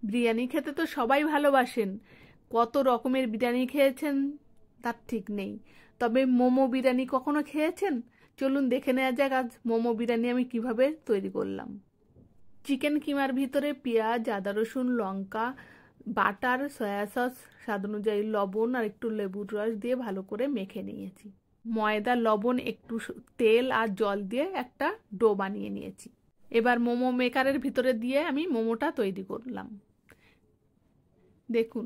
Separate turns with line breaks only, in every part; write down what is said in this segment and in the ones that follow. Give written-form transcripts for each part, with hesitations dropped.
বিরিয়ানি খেতে তো সবাই ভালোবাসেন, কত রকমের বিরিয়ানি খেয়েছেন তার ঠিক নেই। তবে মোমো বিরিয়ানি কখনো খেয়েছেন? চলুন দেখে নেওয়া যাক আজ মোমো বিরিয়ানি আমি কিভাবে তৈরি করলাম। চিকেন কিমার ভিতরে পেঁয়াজ, আদা, রসুন, লঙ্কা, বাটার, সয়া সস, স্বাদ অনুযায়ী লবণ আর একটু লেবুর রস দিয়ে ভালো করে মেখে নিয়েছি। ময়দা, লবণ, একটু তেল আর জল দিয়ে একটা ডো বানিয়ে নিয়েছি। এবার মোমো মেকারের ভিতরে দিয়ে আমি মোমোটা তৈরি করলাম। দেখুন,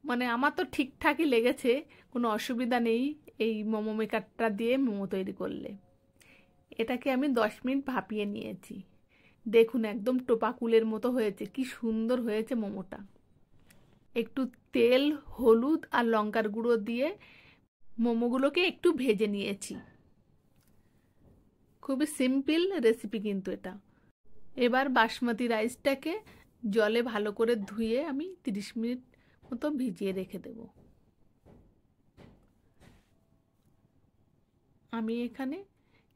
মানে আমার তো ঠিকঠাকই লেগেছে, কোনো অসুবিধা নেই এই মোমো মেকারটা দিয়ে মোমো তৈরি করলে। এটাকে আমি 10 মিনিট ভাপিয়ে নিয়েছি। দেখুন একদম টোপাকুলের মতো হয়েছে, কি সুন্দর হয়েছে মোমোটা। একটু তেল, হলুদ আর লঙ্কার গুঁড়ো দিয়ে মোমোগুলোকে একটু ভেজে নিয়েছি। খুবই সিম্পল রেসিপি কিন্তু এটা। এবার বাসমতি রাইসটাকে জলে ভালো করে ধুয়ে আমি 30 মিনিট মতো ভিজিয়ে রেখে দেব। আমি এখানে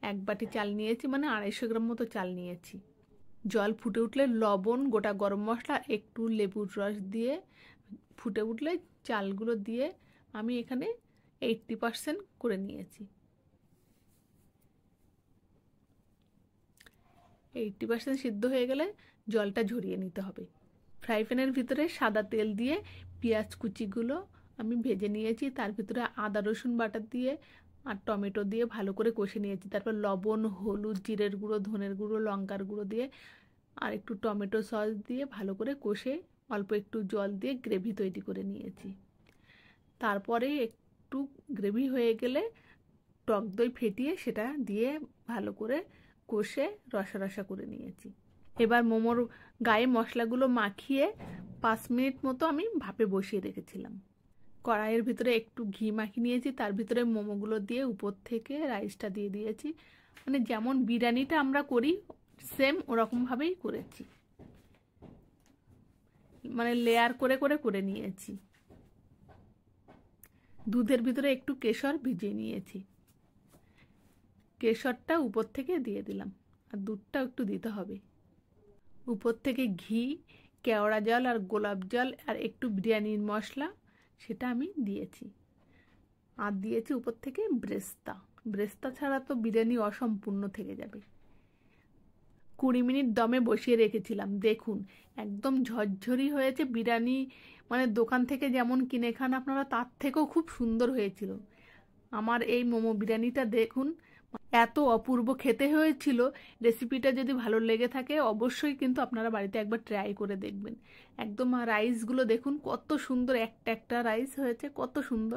1 বাটি চাল নিয়েছি, মানে 250 গ্রাম মতো চাল নিয়েছি। জল ফুটে উঠলে লবণ, গোটা গরম মশলা, একটু লেবুর রস দিয়ে ফুটে উঠলে চালগুলো দিয়ে আমি এখানে 80% করে নিয়েছি। 80% সিদ্ধ হয়ে গেলে জলটা ঝরিয়ে নিতে হবে। ফ্রাই প্যানের ভিতরে সাদা তেল দিয়ে পেঁয়াজ কুচিগুলো আমি ভেজে নিয়েছি, তার ভিতরে আদা রসুন বাটা দিয়ে আর টমেটো দিয়ে ভালো করে কষে নিয়েছি। তারপর লবণ, হলুদ, জিরের গুঁড়ো, ধনের গুঁড়ো, লঙ্কার গুঁড়ো দিয়ে আর একটু টমেটো সস দিয়ে ভালো করে কষে অল্প একটু জল দিয়ে গ্রেভি তৈরি করে নিয়েছি। তারপরে একটু গ্রেভি হয়ে গেলে টক দই ফেটিয়ে সেটা দিয়ে ভালো করে কষে রসা রসা করে নিয়েছি। এবার মোমোর গায়ে মশলাগুলো মাখিয়ে 5 মিনিট মতো আমি ভাপে বসিয়ে রেখেছিলাম। কড়াইয়ের ভিতরে একটু ঘি মাখিয়ে নিয়েছি, তার ভিতরে মোমোগুলো দিয়ে উপর থেকে রাইসটা দিয়ে দিয়েছি। মানে যেমন বিরিয়ানিটা আমরা করি সেম ওরকমভাবেই করেছি, মানে লেয়ার করে করে করে নিয়েছি। দুধের ভিতরে একটু কেশর ভিজিয়ে নিয়েছি, কেশরটা উপর থেকে দিয়ে দিলাম আর দুধটাও একটু দিতে হবে। উপর থেকে ঘি, কেওড়া জল আর গোলাপ জল আর একটু বিরিয়ানির মশলা সেটা আমি দিয়েছি। আর দিয়েছি উপর থেকে ব্রেস্তা। ব্রেস্তা ছাড়া তো বিরিয়ানি অসম্পূর্ণ থেকে যাবে। 20 মিনিট দমে বসিয়ে রেখেছিলাম। দেখুন একদম ঝরঝরি হয়েছে বিরিয়ানি, মানে দোকান থেকে যেমন কিনে খান আপনারা তার থেকেও খুব সুন্দর হয়েছিল আমার এই মোমো বিরিয়ানিটা। দেখুন এত অপূর্ব খেতে হয়েছিল। রেসিপিটা যদি ভালো লেগে থাকে অবশ্যই কিন্তু আপনারা বাড়িতে একবার ট্রাই করে দেখবেন। একদম রাইসগুলো দেখুন কত সুন্দর, একটা একটা রাইস হয়েছে, কত সুন্দর।